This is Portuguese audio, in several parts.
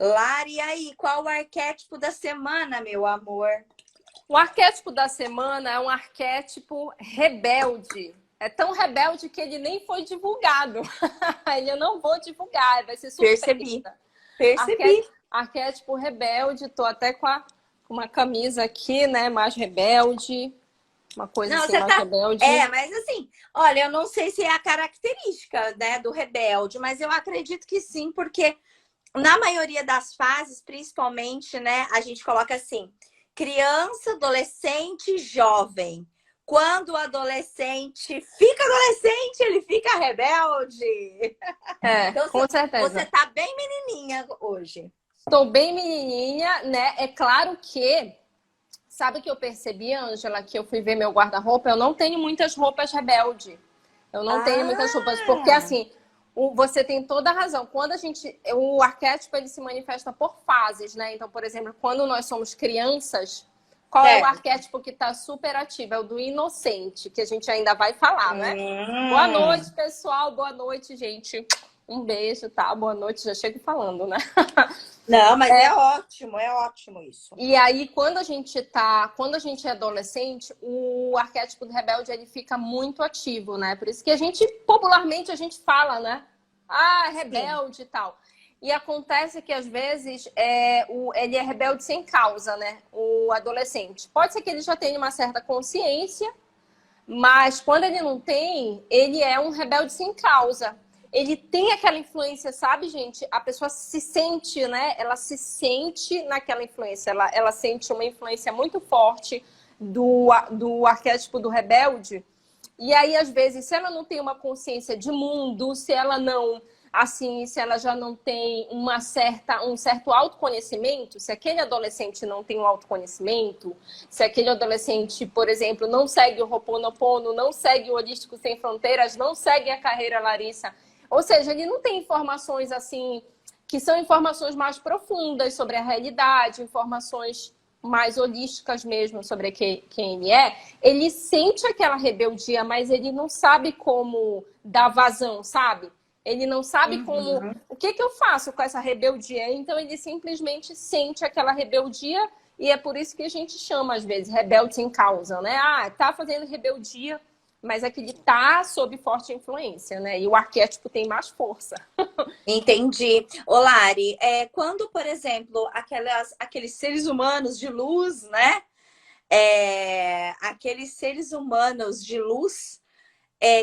Lari, e aí, qual o arquétipo da semana, meu amor? O arquétipo da semana é um arquétipo rebelde. É tão rebelde que ele nem foi divulgado. Eu não vou divulgar, vai ser Percebi, surpresa. percebi. Arquétipo rebelde, tô até com uma camisa aqui, né? Mais rebelde. Uma coisa Não, assim, você mais tá. rebelde. É, mas assim, olha, eu não sei se é a característica, né, do rebelde, mas eu acredito que sim, porque na maioria das fases, principalmente, né, a gente coloca assim: criança, adolescente, jovem. Quando o adolescente fica adolescente, ele fica rebelde. É, Então, com você certeza. tá bem menininha hoje. Estou bem menininha, né? É claro que, sabe o que eu percebi, Ângela, que eu fui ver meu guarda-roupa, eu não tenho muitas roupas rebelde. Eu não tenho muitas roupas, porque Ah, assim, você tem toda a razão. Quando o arquétipo ele se manifesta por fases, né? Então, por exemplo, quando nós somos crianças, qual é o certo. arquétipo que está super ativo? É o do inocente, que a gente ainda vai falar, né? Boa Hum. noite, pessoal. Boa noite, gente. Um beijo, tá? Boa noite, já chego falando, né? Não, mas é ótimo isso. E aí, quando a gente é adolescente, o arquétipo do rebelde ele fica muito ativo, né? Por isso que popularmente a gente fala, né? Ah, Sim. rebelde e tal. E acontece que às vezes ele é rebelde sem causa, né? O adolescente. Pode ser que ele já tenha uma certa consciência, mas quando ele não tem, ele é um rebelde sem causa. Ele tem aquela influência, sabe, gente? A pessoa se sente, né? Ela se sente naquela influência. Ela sente uma influência muito forte do arquétipo do rebelde. E aí, às vezes, se ela não tem uma consciência de mundo, se ela não, assim, se ela já não tem um certo autoconhecimento, se aquele adolescente não tem um autoconhecimento, se aquele adolescente, por exemplo, não segue o Ho'oponopono, não segue o Holístico Sem Fronteiras, não segue a carreira Larissa, ou seja, ele não tem informações assim que são informações mais profundas sobre a realidade, informações mais holísticas mesmo sobre quem ele sente aquela rebeldia, mas ele não sabe como dar vazão, sabe? Ele não sabe como. Uhum. O que eu faço com essa rebeldia? Então ele simplesmente sente aquela rebeldia e é por isso que a gente chama, às vezes, rebelde sem causa, né? Ah, tá fazendo rebeldia, mas é que ele tá sob forte influência, né? E o arquétipo tem mais força. Entendi. Ô, Lari, quando, por exemplo, aqueles seres humanos de luz, né? Aqueles seres humanos de luz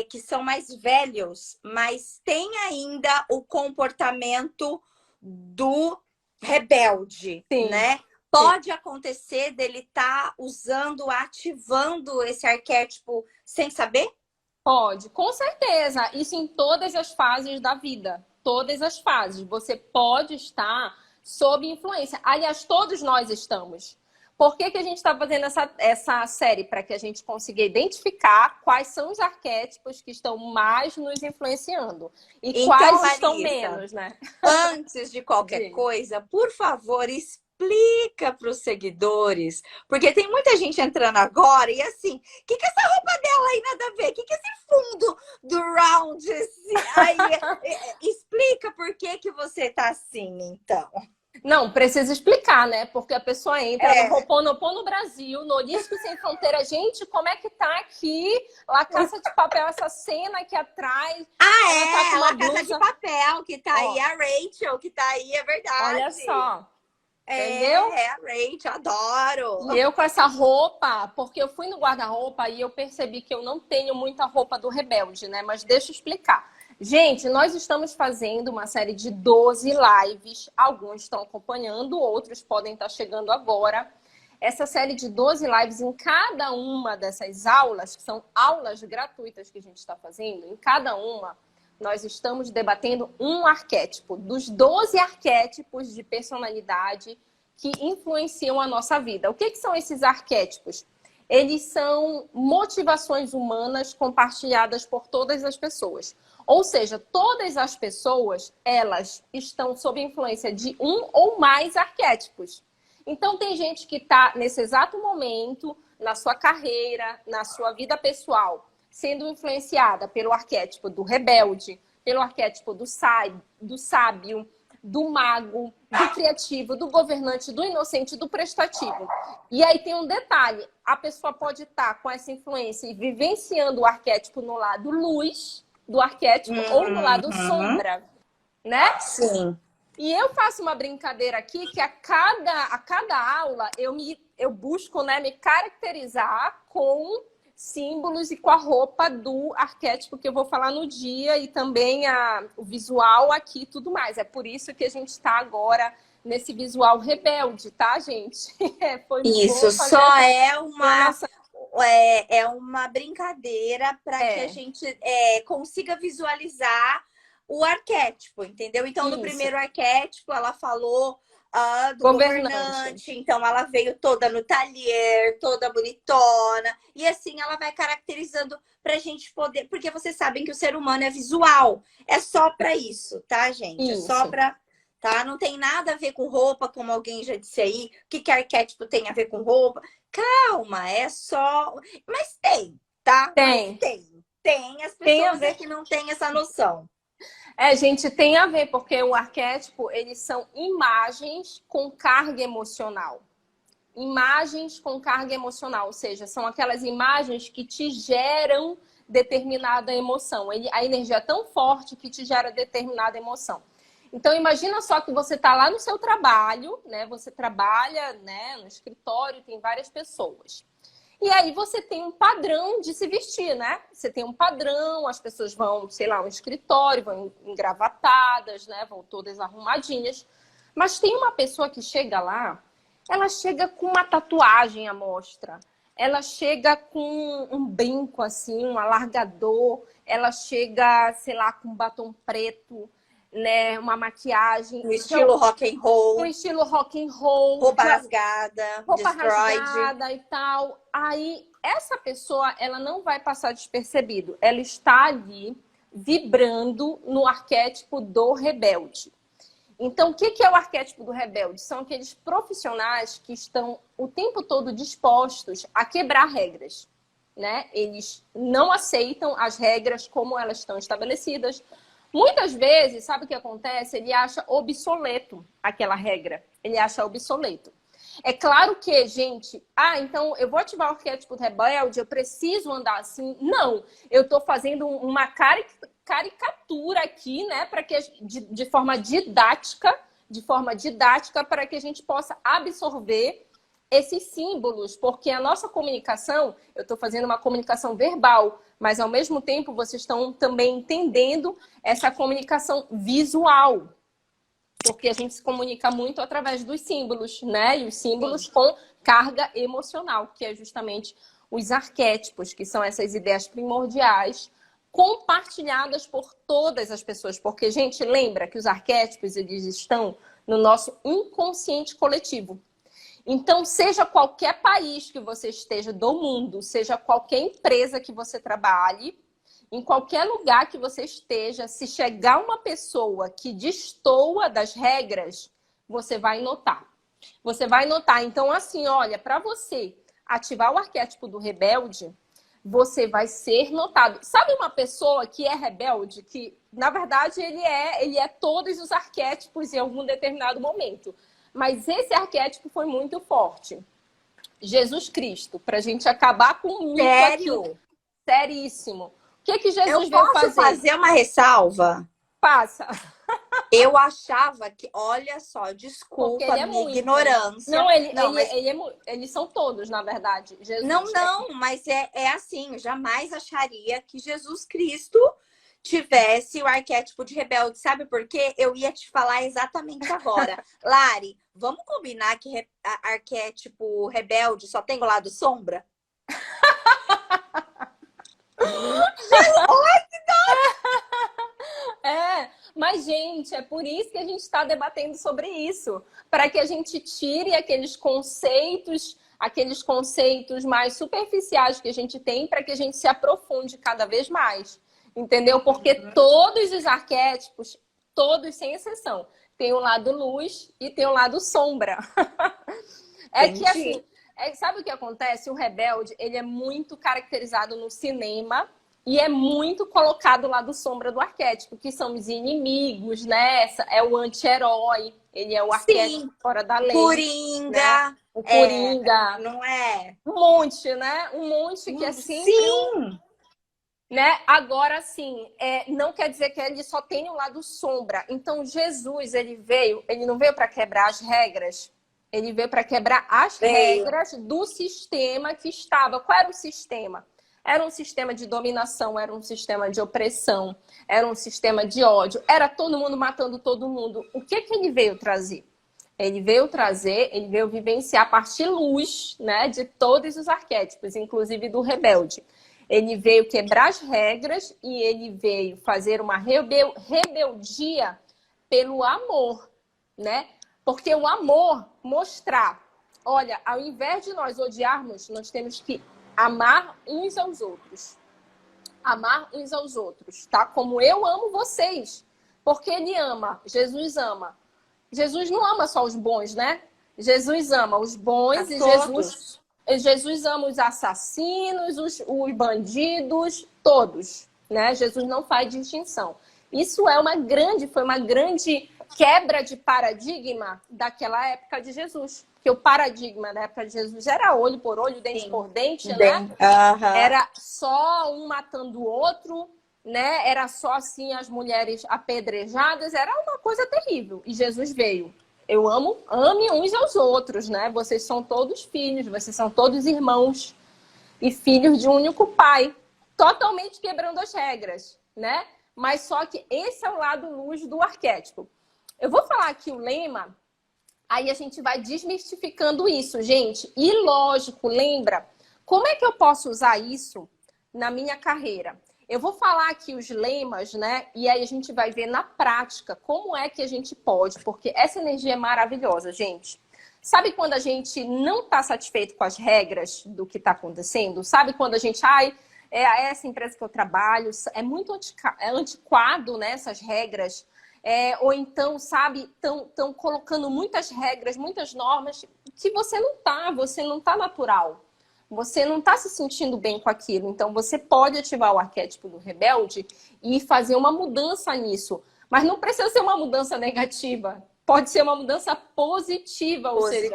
que são mais velhos, mas têm ainda o comportamento do rebelde, Sim, né? sim. Pode acontecer dele estar usando, ativando esse arquétipo sem saber? Pode, com certeza. Isso em todas as fases da vida. Todas as fases. Você pode estar sob influência. Aliás, todos nós estamos. Por que a gente está fazendo essa série? Para que a gente consiga identificar quais são os arquétipos que estão mais nos influenciando e Então, quais estão Larissa, menos, né? antes de qualquer Diga. coisa, por favor, explica para os seguidores, porque tem muita gente entrando agora e assim, o que essa roupa dela aí nada a ver? O que esse fundo do round aí? Explica por que você tá assim, então. Não, precisa explicar, né? Porque a pessoa entra no É. Ho'oponopono Brasil, no Holístico Sem Fronteira. Gente, como é que tá aqui? La Caça de Papel, essa cena aqui atrás. Ela tá com uma La Casa de blusa. Papel, que tá aí, Ó, a Rachel, que tá aí, é olha verdade. só. Entendeu? É a Rachel, adoro. E eu com essa roupa, porque eu fui no guarda-roupa e eu percebi que eu não tenho muita roupa do Rebelde, né? Mas deixa eu explicar. Gente, nós estamos fazendo uma série de 12 lives. Alguns estão acompanhando, outros podem estar chegando agora. Essa série de 12 lives, em cada uma dessas aulas, que são aulas gratuitas que a gente está fazendo, em cada uma, nós estamos debatendo um arquétipo, dos 12 arquétipos de personalidade que influenciam a nossa vida. O que são esses arquétipos? Eles são motivações humanas compartilhadas por todas as pessoas. Ou seja, todas as pessoas, elas estão sob influência de um ou mais arquétipos. Então, tem gente que está, nesse exato momento, na sua carreira, na sua vida pessoal, sendo influenciada pelo arquétipo do rebelde, pelo arquétipo do sábio, do mago, do criativo, do governante, do inocente, do prestativo. E aí tem um detalhe, a pessoa pode estar com essa influência e vivenciando o arquétipo no lado luz do arquétipo ou no lado sombra, né? Sim. E eu faço uma brincadeira aqui que a cada aula eu busco, né, me caracterizar com símbolos e com a roupa do arquétipo que eu vou falar no dia e também o visual aqui e tudo mais. É por isso que a gente está agora nesse visual rebelde, tá, gente? Foi Isso, só é uma brincadeira para que a gente consiga visualizar o arquétipo, entendeu? Então, no primeiro arquétipo, ela falou do governante. Então, ela veio toda no talher, toda bonitona. E assim, ela vai caracterizando pra gente poder... Porque vocês sabem que o ser humano é visual. É só pra isso, tá, gente? Isso. É só pra... Tá? Não tem nada a ver com roupa, como alguém já disse aí. O que arquétipo tem a ver com roupa? Calma, é só... Mas tem, tá? Tem. Mas tem. As pessoas é que não têm essa noção. Gente, tem a ver, porque o arquétipo, eles são imagens com carga emocional. Imagens com carga emocional, ou seja, são aquelas imagens que te geram determinada emoção. A energia é tão forte que te gera determinada emoção. Então, imagina só que você está lá no seu trabalho, né? Você trabalha, né, no escritório, tem várias pessoas. E aí você tem um padrão de se vestir, né? Você tem um padrão, as pessoas vão, sei lá, um escritório, vão engravatadas, né? Vão todas arrumadinhas. Mas tem uma pessoa que chega lá, ela chega com uma tatuagem à mostra. Ela chega com um brinco, assim, um alargador. Ela chega, sei lá, com um batom preto, né? Uma maquiagem. Um estilo rock and roll. Um estilo rock and roll. Roupa rasgada. Roupa rasgada e tal. Aí, essa pessoa, ela não vai passar despercebido. Ela está ali vibrando no arquétipo do rebelde. Então, o que é o arquétipo do rebelde? São aqueles profissionais que estão o tempo todo dispostos a quebrar regras, né? Eles não aceitam as regras como elas estão estabelecidas. Muitas vezes, sabe o que acontece? Ele acha obsoleto aquela regra. Ele acha obsoleto. É claro que, gente, então eu vou ativar o arquétipo rebelde, eu preciso andar assim. Não, eu estou fazendo uma caricatura aqui, né, para que de forma didática, para que a gente possa absorver esses símbolos, porque a nossa comunicação, eu estou fazendo uma comunicação verbal, mas ao mesmo tempo vocês estão também entendendo essa comunicação visual. Porque a gente se comunica muito através dos símbolos, né? E os símbolos com carga emocional, que é justamente os arquétipos, que são essas ideias primordiais compartilhadas por todas as pessoas. Porque, gente, lembra que os arquétipos, eles estão no nosso inconsciente coletivo. Então, seja qualquer país que você esteja do mundo, seja qualquer empresa que você trabalhe, em qualquer lugar que você esteja, se chegar uma pessoa que destoa das regras, você vai notar. Você vai notar. Então, assim, olha, para você ativar o arquétipo do rebelde, você vai ser notado. Sabe uma pessoa que é rebelde, que, na verdade, ele é todos os arquétipos em algum determinado momento. Mas esse arquétipo foi muito forte. Jesus Cristo, para a gente acabar com o mito aqui. Seríssimo. O que Jesus veio fazer? Eu posso fazer uma ressalva? Passa. Eu achava que, olha só, desculpa a minha ignorância. Não, eles são todos, na verdade. Jesus mas é assim, eu jamais acharia que Jesus Cristo tivesse o arquétipo de rebelde. Sabe por quê? Eu ia te falar exatamente agora. Lari, vamos combinar que arquétipo rebelde só tem o lado sombra? Mas, gente, é por isso que a gente está debatendo sobre isso. Para que a gente tire aqueles conceitos mais superficiais que a gente tem, para que a gente se aprofunde cada vez mais. Entendeu? Porque todos os arquétipos, todos sem exceção, tem o lado luz e tem o lado sombra. Que assim, sabe o que acontece? O rebelde, ele é muito caracterizado no cinema E é muito colocado lá do sombra do arquétipo, que são os inimigos, né? É o anti-herói, ele é o arquétipo Sim, fora da o lei, né? Coringa, O Coringa, não é? um monte, né? Um monte que é sempre um, Sim! né? Agora, sim, não quer dizer que ele só tem um lado sombra. Então, Jesus, ele não veio para quebrar as regras, ele veio para quebrar as Veio. regras do sistema que estava. Qual era o sistema? Era um sistema de dominação, era um sistema de opressão, era um sistema de ódio, era todo mundo matando todo mundo. O que que ele veio trazer? Ele veio vivenciar a parte luz, né, de todos os arquétipos, inclusive do rebelde. Ele veio quebrar as regras e ele veio fazer uma rebeldia pelo amor, né? Porque o amor mostrar, olha, ao invés de nós odiarmos, nós temos que amar uns aos outros. Amar uns aos outros, tá? Como eu amo vocês. Porque ele ama, Jesus ama. Jesus não ama só os bons, né? Jesus ama os bons A e todos. Jesus ama os assassinos, os bandidos, todos, né? Jesus não faz distinção. Isso foi uma grande quebra de paradigma daquela época de Jesus. Porque o paradigma da época de Jesus era olho por olho, dente Sim. por dente, né? Uhum. Era só um matando o outro, né? Era só assim as mulheres apedrejadas, era uma coisa terrível. E Jesus veio. Ame uns aos outros, né? Vocês são todos filhos, vocês são todos irmãos e filhos de um único pai, totalmente quebrando as regras, né? Mas só que esse é o lado luz do arquétipo. Eu vou falar aqui o lema, aí a gente vai desmistificando isso, gente. E lógico, lembra, como é que eu posso usar isso na minha carreira? Eu vou falar aqui os lemas, né? E aí a gente vai ver na prática como é que a gente pode, porque essa energia é maravilhosa, gente. Sabe quando a gente não está satisfeito com as regras do que está acontecendo? Sabe quando a gente, essa empresa que eu trabalho é muito antiquado, né? Essas regras. Ou então, sabe, estão colocando muitas regras, muitas normas que você não tá natural. Você não está se sentindo bem com aquilo. Então, você pode ativar o arquétipo do rebelde e fazer uma mudança nisso. Mas não precisa ser uma mudança negativa. Pode ser uma mudança positiva, ou seja,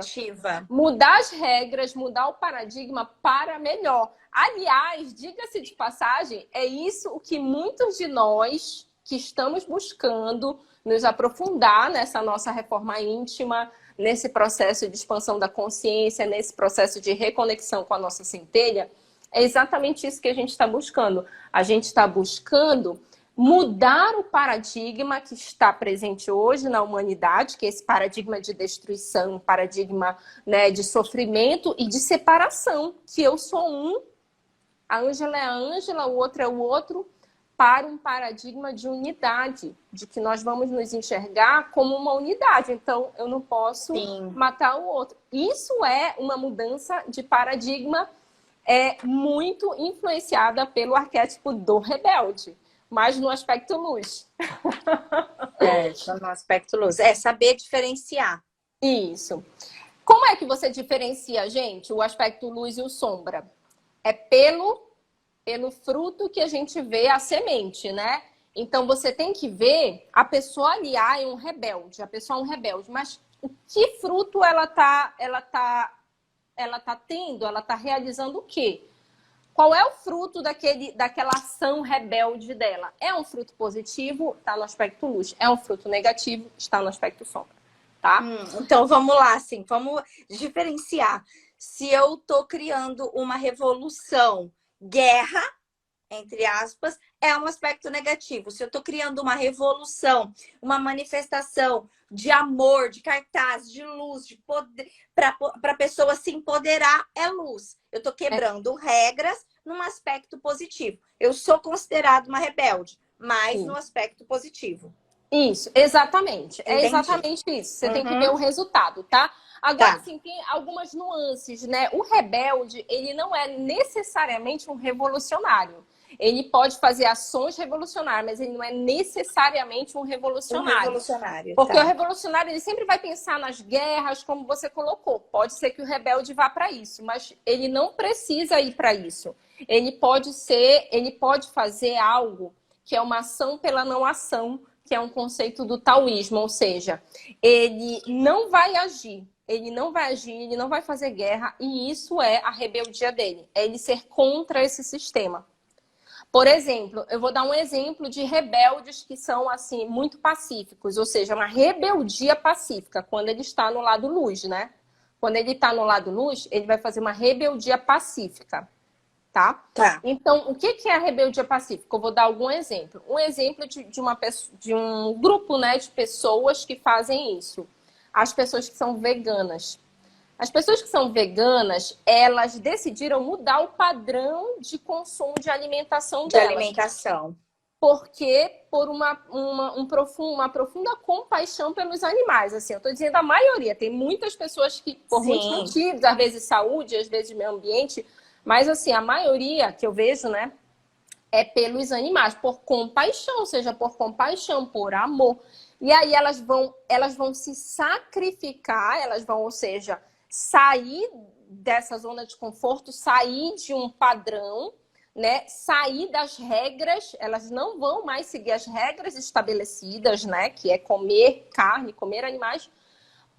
mudar as regras, mudar o paradigma para melhor. Aliás, diga-se de passagem, é isso o que muitos de nós que estamos buscando nos aprofundar nessa nossa reforma íntima, nesse processo de expansão da consciência, nesse processo de reconexão com a nossa centelha, é exatamente isso que a gente está buscando. A gente está buscando mudar o paradigma que está presente hoje na humanidade, que é esse paradigma de destruição, paradigma, né, de sofrimento e de separação, que eu sou um, a Ângela é a Ângela, o outro é o outro, para um paradigma de unidade, de que nós vamos nos enxergar como uma unidade. Então, eu não posso matar o outro. Isso é uma mudança de paradigma muito influenciada pelo arquétipo do rebelde, mas no aspecto luz. No aspecto luz. É saber diferenciar. Isso. Como é que você diferencia, gente, o aspecto luz e o sombra? É pelo fruto que a gente vê a semente, né? Então, você tem que ver a pessoa ali, é um rebelde, a pessoa é um rebelde, mas que fruto ela tá tendo, ela tá realizando o quê? Qual é o fruto daquela ação rebelde dela? É um fruto positivo, está no aspecto luz. É um fruto negativo, está no aspecto sombra, tá? Então, vamos lá, assim, vamos diferenciar. Se eu tô criando uma revolução, guerra, entre aspas, é um aspecto negativo. Se eu estou criando uma revolução, uma manifestação de amor, de cartaz, de luz, de poder, para a pessoa se empoderar, é luz. Eu estou quebrando regras num aspecto positivo. Eu sou considerada uma rebelde, mas no aspecto positivo. Isso, exatamente. Entendi. É exatamente isso. Você tem que ver o resultado, tá? Agora, sim, tem algumas nuances, né? O rebelde, ele não é necessariamente um revolucionário. Ele pode fazer ações revolucionárias, mas ele não é necessariamente um revolucionário. Porque o revolucionário, ele sempre vai pensar nas guerras, como você colocou. Pode ser que o rebelde vá para isso, mas ele não precisa ir para isso. ele pode fazer algo que é uma ação pela não ação, que é um conceito do taoísmo, ou seja, ele não vai agir, ele não vai fazer guerra, e isso é a rebeldia dele, é ele ser contra esse sistema. Por exemplo, eu vou dar um exemplo de rebeldes que são assim muito pacíficos, ou seja, uma rebeldia pacífica, quando ele está no lado luz, né? Quando ele está no lado luz, ele vai fazer uma rebeldia pacífica. Tá? Então, o que é a rebeldia pacífica? Eu vou dar algum exemplo. Um exemplo de um grupo, né, de pessoas que fazem isso. As pessoas que são veganas. As pessoas que são veganas, elas decidiram mudar o padrão de consumo de alimentação delas. De alimentação. Porque por uma profunda compaixão pelos animais. Assim, eu estou dizendo a maioria. Tem muitas pessoas que, por muitos motivos, às vezes saúde, às vezes meio ambiente, mas, assim, a maioria que eu vejo, né, é pelos animais, por compaixão, seja por compaixão, por amor. E aí elas vão se sacrificar, elas vão, ou seja, sair dessa zona de conforto, sair de um padrão, né, sair das regras, elas não vão mais seguir as regras estabelecidas, né, que é comer carne, comer animais,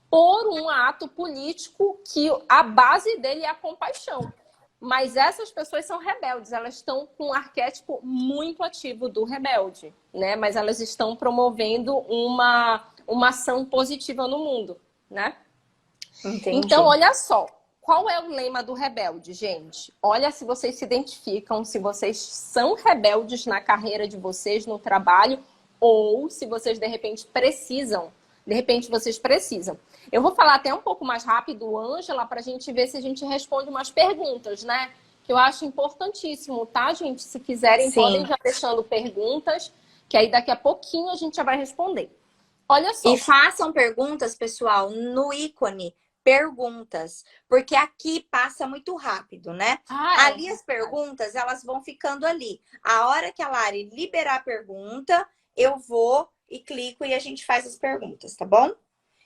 por um ato político que a base dele é a compaixão. Mas essas pessoas são rebeldes, elas estão com um arquétipo muito ativo do rebelde, né? Mas elas estão promovendo uma ação positiva no mundo, né? Entendi. Então, olha só, qual é o lema do rebelde, gente? Olha se vocês se identificam, se vocês são rebeldes na carreira de vocês, no trabalho, ou se vocês, de repente, precisam. De repente, vocês precisam. Eu vou falar até um pouco mais rápido, Ângela, para a gente ver se a gente responde umas perguntas, né? Que eu acho importantíssimo, tá, gente? Se quiserem, podem já deixando perguntas, que aí daqui a pouquinho a gente já vai responder. Olha só. E façam perguntas, pessoal, no ícone perguntas, porque aqui passa muito rápido, né? Ali as perguntas, elas vão ficando ali. A hora que a Lari liberar a pergunta, eu vou e clico e a gente faz as perguntas, tá bom?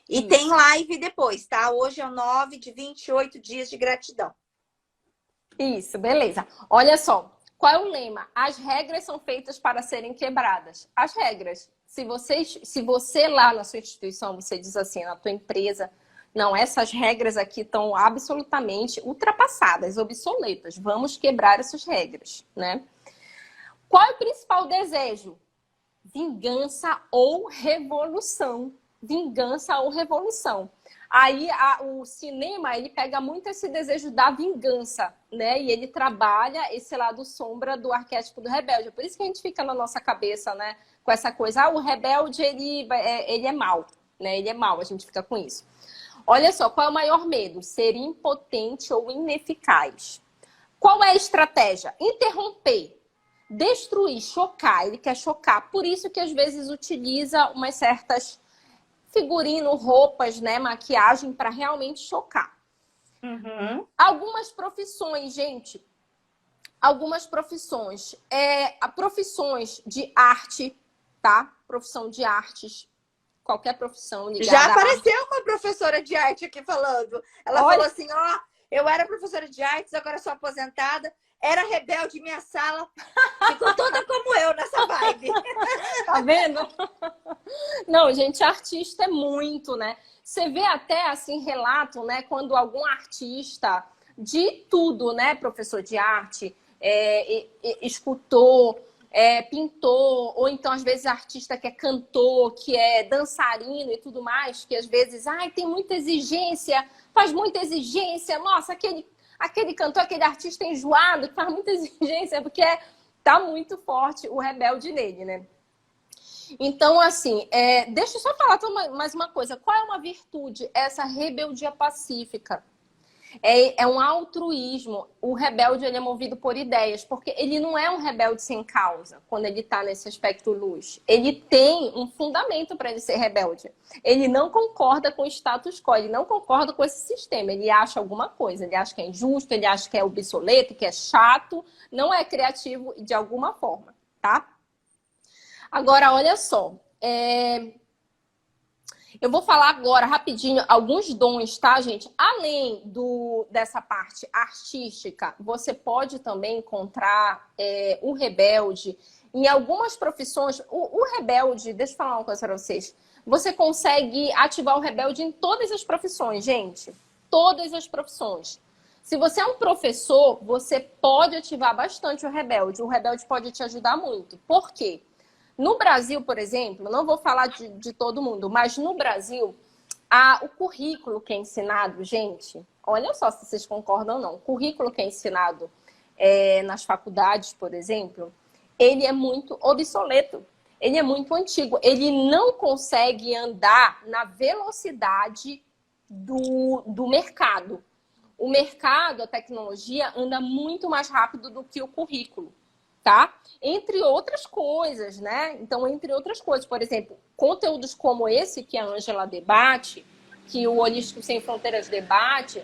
E tem live depois, tá? Hoje é o 9 de 28 dias de gratidão. Isso, beleza. Olha só, qual é o lema? As regras são feitas para serem quebradas. As regras. Se você lá na sua instituição, você diz assim, na tua empresa, não, essas regras aqui estão absolutamente ultrapassadas, obsoletas. Vamos quebrar essas regras, né? Qual é o principal desejo? Vingança ou revolução. Vingança ou revolução. Aí o cinema, ele pega muito esse desejo da vingança, né? E ele trabalha esse lado sombra do arquétipo do rebelde. Por isso que a gente fica na nossa cabeça, né? Com essa coisa, o rebelde, ele é mau, né? Ele é mau, a gente fica com isso. Olha só, qual é o maior medo? Ser impotente ou ineficaz. Qual é a estratégia? Interromper. Destruir, chocar, ele quer chocar. Por isso que às vezes utiliza umas certas figurino, roupas, né, maquiagem para realmente chocar. Algumas profissões, gente, profissões de arte, tá? Profissão de artes, qualquer profissão ligada Já apareceu uma professora de arte aqui falando. Ela falou assim, ó, eu era professora de artes, agora sou aposentada. Era rebelde em minha sala. Ficou toda como eu nessa vibe. Tá vendo? Não, gente, artista é muito, né? Você vê até, assim, relato, né? Quando algum artista de tudo, né? Professor de arte, escultor, pintor, ou então, às vezes, artista que é cantor, que é dançarino e tudo mais, que às vezes, tem muita exigência, faz muita exigência. Nossa, aquele cantor, aquele artista enjoado, que faz muita exigência, porque tá muito forte o rebelde nele, né? Então, assim, deixa eu só falar mais uma coisa. Qual é uma virtude? Essa rebeldia pacífica. É um altruísmo. O rebelde, ele é movido por ideias, porque ele não é um rebelde sem causa, quando ele está nesse aspecto luz. Ele tem um fundamento para ele ser rebelde. Ele não concorda com o status quo, ele não concorda com esse sistema. Ele acha alguma coisa, ele acha que é injusto, ele acha que é obsoleto, que é chato, não é criativo de alguma forma, tá? Agora, olha só. Eu vou falar agora, rapidinho, alguns dons, tá, gente? Além dessa parte artística, você pode também encontrar o rebelde em algumas profissões. O rebelde, deixa eu falar uma coisa para vocês. Você consegue ativar o rebelde em todas as profissões, gente. Todas as profissões. Se você é um professor, você pode ativar bastante o rebelde. O rebelde pode te ajudar muito. Por quê? No Brasil, por exemplo, não vou falar de todo mundo, mas no Brasil, o currículo que é ensinado, gente, olha só se vocês concordam ou não, o currículo que é ensinado nas faculdades, por exemplo, ele é muito obsoleto, ele é muito antigo, ele não consegue andar na velocidade do mercado. O mercado, a tecnologia, anda muito mais rápido do que o currículo. Tá? Entre outras coisas, né? Então, entre outras coisas, por exemplo, conteúdos como esse que a Ângela debate, que o Holístico Sem Fronteiras debate,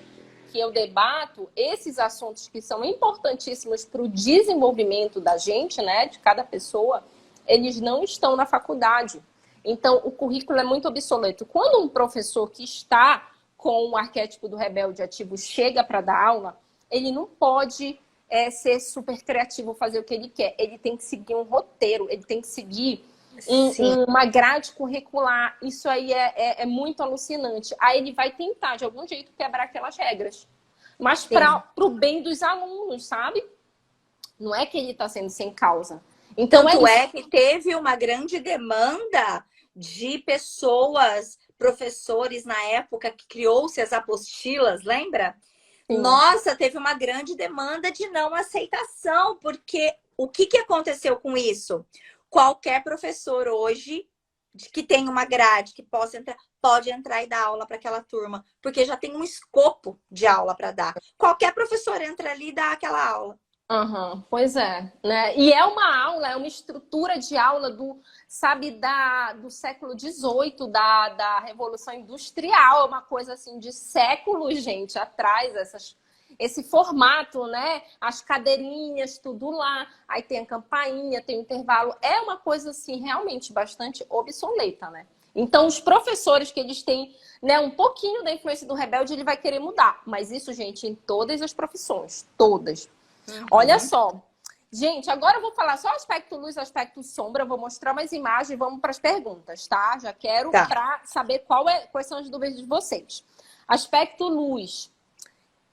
que eu debato, esses assuntos que são importantíssimos para o desenvolvimento da gente, né? De cada pessoa, eles não estão na faculdade. Então, o currículo é muito obsoleto. Quando um professor que está com o arquétipo do rebelde ativo chega para dar aula, ele não pode ser super criativo, fazer o que ele quer. Ele tem que seguir um roteiro, ele tem que seguir uma grade curricular. Isso aí é muito alucinante. Aí ele vai tentar, de algum jeito, quebrar aquelas regras. Mas para o bem dos alunos, sabe? Não é que ele está sendo sem causa. Então, Tanto é que teve uma grande demanda de pessoas, professores na época que criou-se as apostilas, lembra? Sim. Nossa, teve uma grande demanda de não aceitação, porque o que aconteceu com isso? Qualquer professor hoje que tem uma grade, que possa entrar, pode entrar e dar aula para aquela turma, porque já tem um escopo de aula para dar. Qualquer professor entra ali e dá aquela aula. Uhum, pois é, né? E é uma aula, é uma estrutura de aula do século XVIII, da Revolução Industrial, é uma coisa assim de séculos, gente, atrás, esse formato, né? As cadeirinhas, tudo lá, aí tem a campainha, tem o intervalo, é uma coisa assim realmente bastante obsoleta, né? Então, os professores que eles têm, né, um pouquinho da influência do rebelde, ele vai querer mudar, mas isso, gente, em todas as profissões, todas. Uhum. Olha só. Gente, agora eu vou falar só aspecto luz, aspecto sombra. Eu vou mostrar umas imagens e vamos para as perguntas, tá? Já quero para saber quais são as dúvidas de vocês. Aspecto luz.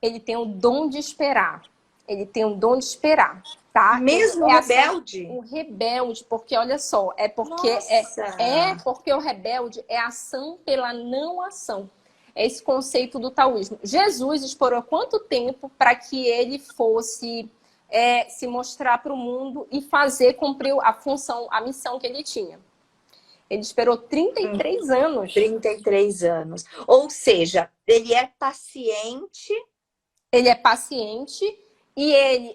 Ele tem o dom de esperar. Ele tem o dom de esperar, tá? Mesmo rebelde? O rebelde, porque olha só, porque o rebelde é ação pela não ação. É esse conceito do taoísmo. Jesus explorou quanto tempo para que ele fosse se mostrar para o mundo e cumprir a função, a missão que ele tinha? Ele esperou 33 anos. 33 anos. Ou seja, ele é paciente. Ele é paciente,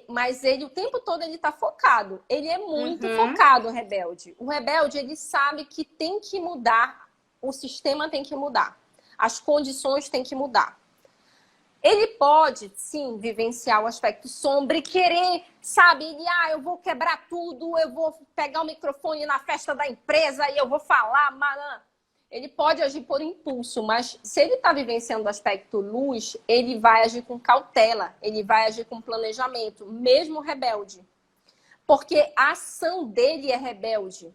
mas ele o tempo todo ele está focado. Ele é muito focado, o rebelde. O rebelde, ele sabe que tem que mudar, o sistema tem que mudar. As condições têm que mudar. Ele pode, sim, vivenciar o aspecto sombra e querer, sabe? Eu vou quebrar tudo, eu vou pegar o microfone na festa da empresa e eu vou falar, malan. Ele pode agir por impulso, mas se ele está vivenciando o aspecto luz, ele vai agir com cautela, ele vai agir com planejamento, mesmo rebelde. Porque a ação dele é rebelde.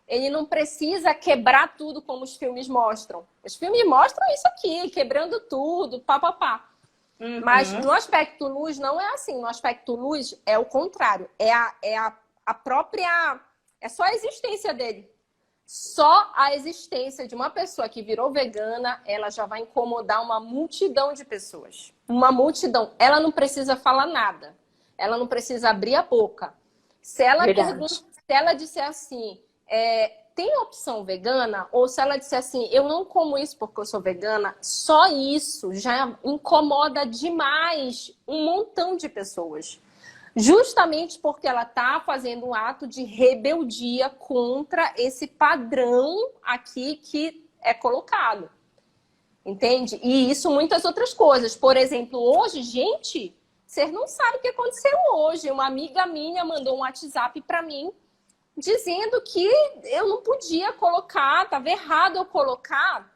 Ele não precisa quebrar tudo como os filmes mostram. Os filmes mostram isso aqui, quebrando tudo, pá. Mas no aspecto luz não é assim. No aspecto luz é o contrário. É a própria... É só a existência dele. Só a existência de uma pessoa que virou vegana, ela já vai incomodar uma multidão de pessoas. Uma multidão. Ela não precisa falar nada. Ela não precisa abrir a boca. Se ela disser assim... tem opção vegana? Ou se ela disser assim, eu não como isso porque eu sou vegana, só isso já incomoda demais um montão de pessoas. Justamente porque ela está fazendo um ato de rebeldia contra esse padrão aqui que é colocado. Entende? E isso muitas outras coisas. Por exemplo, hoje, gente, vocês não sabem o que aconteceu hoje. Uma amiga minha mandou um WhatsApp para mim dizendo que eu não podia colocar, estava errado eu colocar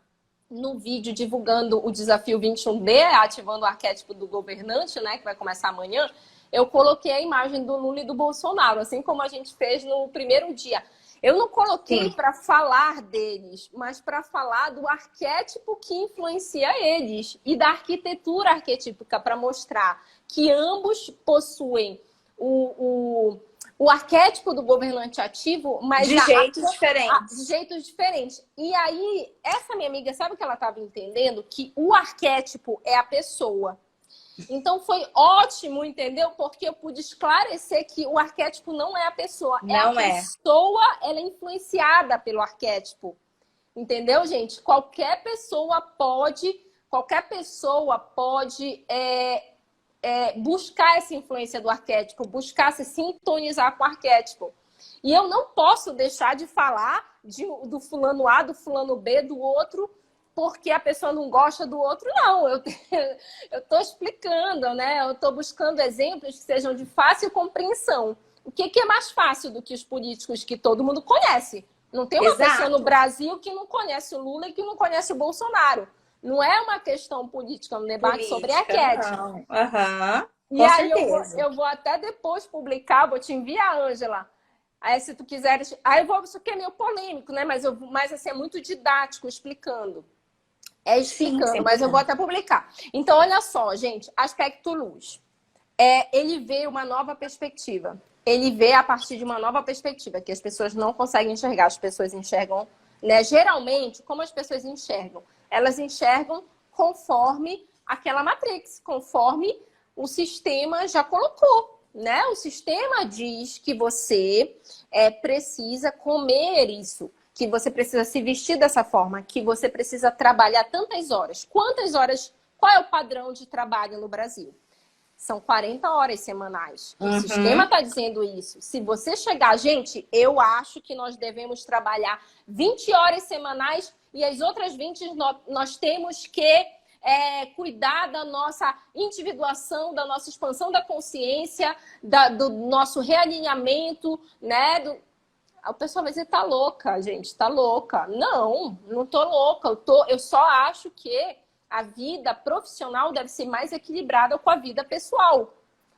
no vídeo divulgando o desafio 21D, ativando o arquétipo do governante, né, que vai começar amanhã, eu coloquei a imagem do Lula e do Bolsonaro, assim como a gente fez no primeiro dia. Eu não coloquei para falar deles, mas para falar do arquétipo que influencia eles e da arquitetura arquetípica, para mostrar que ambos possuem o arquétipo do governante ativo, mas de jeitos diferentes. De jeitos diferentes. E aí, essa minha amiga, sabe o que ela estava entendendo? Que o arquétipo é a pessoa. Então foi ótimo, entendeu? Porque eu pude esclarecer que o arquétipo não é a pessoa. Não é. A pessoa, ela é influenciada pelo arquétipo. Entendeu, gente? Qualquer pessoa pode buscar essa influência do arquétipo, buscar se sintonizar com o arquétipo. E eu não posso deixar de falar do fulano A, do fulano B, do outro, porque a pessoa não gosta do outro, não. Eu estou explicando, né? Eu estou buscando exemplos que sejam de fácil compreensão. O que é mais fácil do que os políticos que todo mundo conhece? Não tem uma pessoa no Brasil que não conhece o Lula e que não conhece o Bolsonaro. Não é uma questão política, um debate sobre arquétipo. E aí eu vou até depois publicar, vou te enviar, Ângela. Aí se tu quiseres... Aí isso aqui é meio polêmico, né? Mas assim, é muito didático, explicando. Sim, mas eu vou até publicar. Então, olha só, gente, aspecto luz. Ele vê uma nova perspectiva. Ele vê a partir de uma nova perspectiva, que as pessoas não conseguem enxergar. As pessoas enxergam, né? Geralmente, como as pessoas enxergam? Elas enxergam conforme aquela matrix, conforme o sistema já colocou, né? O sistema diz que você precisa comer isso, que você precisa se vestir dessa forma, que você precisa trabalhar tantas horas. Quantas horas? Qual é o padrão de trabalho no Brasil? São 40 horas semanais. O sistema está dizendo isso. Se você chegar... Gente, eu acho que nós devemos trabalhar 20 horas semanais e as outras 20 nós temos que cuidar da nossa individuação, da nossa expansão da consciência, do nosso realinhamento, né? O pessoal vai dizer, tá louca, gente, tá louca. Não, não tô louca. Eu só acho que a vida profissional deve ser mais equilibrada com a vida pessoal.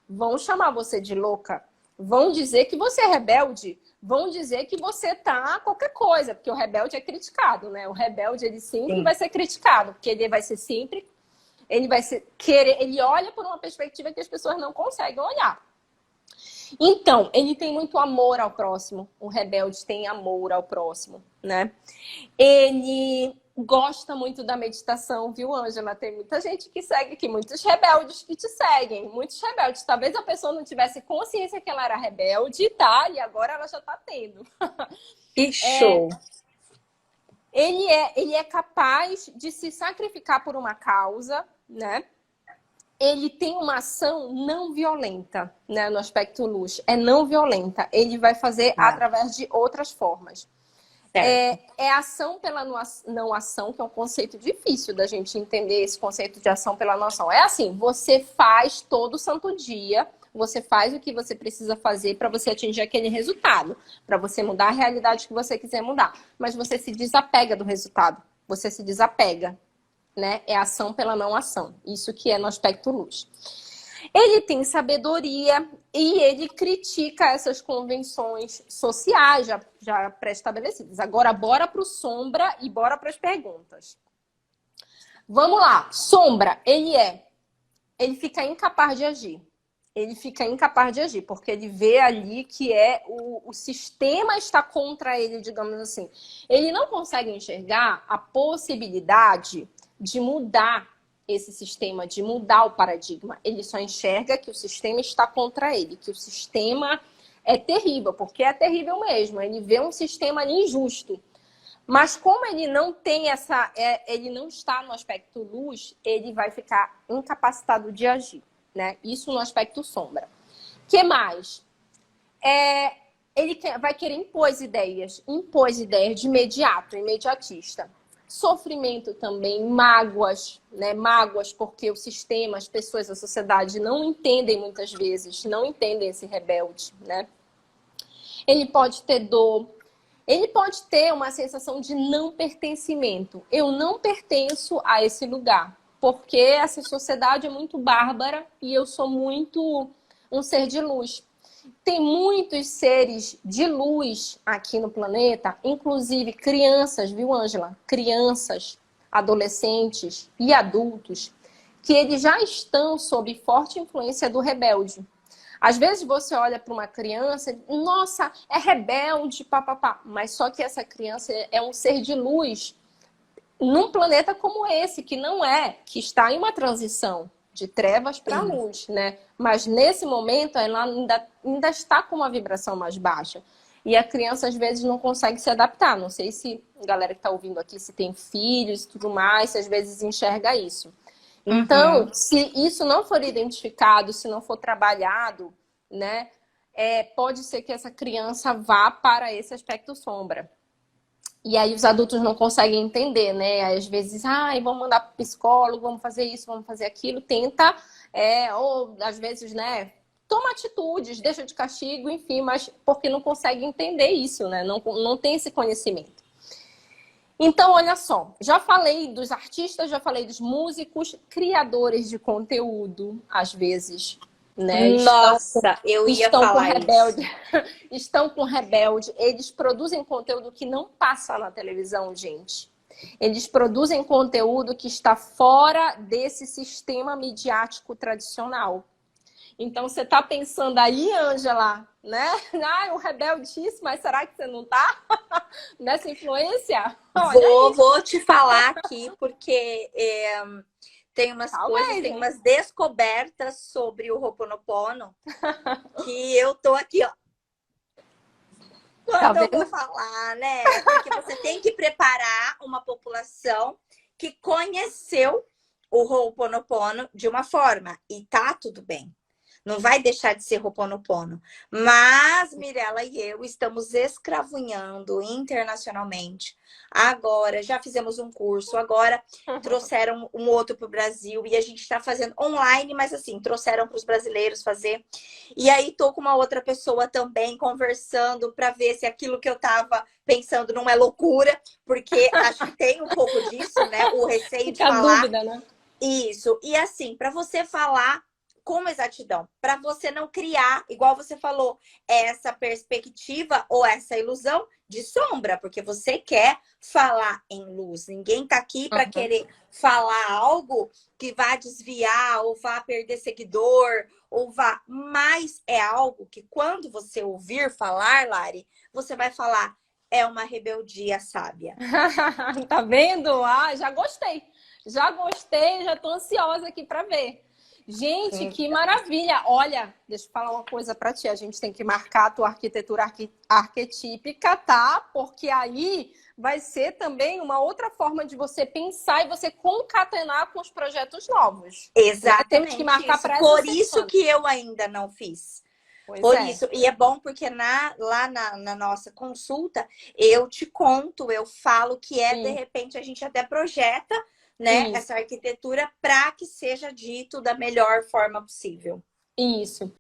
Vão chamar você de louca, vão dizer que você é rebelde, vão dizer que você tá qualquer coisa, porque o rebelde é criticado, né? O rebelde, ele sempre vai ser criticado, porque ele vai ser sempre, ele olha por uma perspectiva que as pessoas não conseguem olhar. Então, ele tem muito amor ao próximo. O rebelde tem amor ao próximo, né? Ele gosta muito da meditação, viu, Ângela? Tem muita gente que segue aqui, muitos rebeldes que te seguem, muitos rebeldes. Talvez a pessoa não tivesse consciência que ela era rebelde, tá? E agora ela já tá tendo. Que show! Ele é capaz de se sacrificar por uma causa, né? Ele tem uma ação não violenta, né? No aspecto luz. É não violenta. Ele vai fazer através de outras formas. É ação pela não ação, que é um conceito difícil da gente entender, esse conceito de ação pela não ação. É assim, você faz todo santo dia, você faz o que você precisa fazer para você atingir aquele resultado, para você mudar a realidade que você quiser mudar. Mas você se desapega do resultado, você se desapega, né? É ação pela não ação. Isso que é no aspecto luz. Ele tem sabedoria e ele critica essas convenções sociais já pré-estabelecidas. Agora, bora para o sombra e bora para as perguntas. Vamos lá. Sombra, ele fica incapaz de agir. Ele fica incapaz de agir, porque ele vê ali que o sistema está contra ele, digamos assim. Ele não consegue enxergar a possibilidade de mudar esse sistema, de mudar o paradigma. Ele só enxerga que o sistema está contra ele, que o sistema é terrível, porque é terrível mesmo. Ele vê um sistema ali injusto. Mas como ele não tem ele não está no aspecto luz, ele vai ficar incapacitado de agir, né? Isso no aspecto sombra. O que mais? Ele vai querer impor ideias de imediato, imediatista. Sofrimento também, mágoas, né? Mágoas porque o sistema, as pessoas, a sociedade não entendem muitas vezes, não entendem esse rebelde, né? Ele pode ter dor, Ele pode ter uma sensação de não pertencimento. Eu não pertenço a esse lugar, porque essa sociedade é muito bárbara e eu sou muito um ser de luz. Tem muitos seres de luz aqui no planeta, inclusive crianças, viu, Ângela? Crianças, adolescentes e adultos, que eles já estão sob forte influência do rebelde. Às vezes você olha para uma criança e, nossa, é rebelde, papapá. Mas só que essa criança é um ser de luz num planeta como esse, que não é, que está em uma transição de trevas para luz, né? Mas nesse momento ela ainda está com uma vibração mais baixa. E a criança às vezes não consegue se adaptar. Não sei se a galera que está ouvindo aqui, se tem filhos e tudo mais, se às vezes enxerga isso. Então, se isso não for identificado, se não for trabalhado, né, pode ser que essa criança vá para esse aspecto sombra. E aí os adultos não conseguem entender, né? Às vezes, vamos mandar para o psicólogo, vamos fazer isso, vamos fazer aquilo. Tenta, ou às vezes, né, toma atitudes, deixa de castigo, enfim, mas porque não consegue entender isso, né? Não tem esse conhecimento. Então, olha só, já falei dos artistas, já falei dos músicos, criadores de conteúdo, às vezes, né? Nossa, eu ia Estão com falar Rebelde, isso. estão com Rebelde, eles produzem conteúdo que não passa na televisão, gente. Eles produzem conteúdo que está fora desse sistema midiático tradicional. Então, você está pensando aí, Ângela, né? O rebeldice, mas será que você não está nessa influência? Vou te falar aqui, porque tem umas coisas, tem umas descobertas sobre o Ho'oponopono que eu tô aqui, ó. Quando eu vou falar, né? Porque você tem que preparar uma população que conheceu o Ho'oponopono de uma forma, e tá tudo bem. Não vai deixar de ser Ho'oponopono. Mas Mirella e eu estamos escravunhando internacionalmente. Agora, já fizemos um curso, agora trouxeram um outro para o Brasil e a gente está fazendo online, mas assim, trouxeram para os brasileiros fazer. E aí tô com uma outra pessoa também conversando para ver se aquilo que eu estava pensando não é loucura, porque acho que tem um pouco disso, né? O receio de falar. Dúvida, né? Isso. E assim, para você falar com exatidão, para você não criar, igual você falou, essa perspectiva ou essa ilusão de sombra, porque você quer falar em luz. Ninguém tá aqui para querer falar algo que vá desviar ou vá perder seguidor ou vá, mas é algo que quando você ouvir falar, Lari, você vai falar, é uma rebeldia sábia. Tá vendo? Já gostei. Já tô ansiosa aqui para ver. Gente, que maravilha! Olha, deixa eu falar uma coisa para ti. A gente tem que marcar a tua arquitetura arquetípica, tá? Porque aí vai ser também uma outra forma de você pensar e você concatenar com os projetos novos. Exatamente. Temos que marcar para essa Por isso que eu ainda não fiz. Por isso. E é bom porque lá na nossa consulta, eu te conto, eu falo que de repente, a gente até projeta, né, essa arquitetura para que seja dito da melhor forma possível. Isso.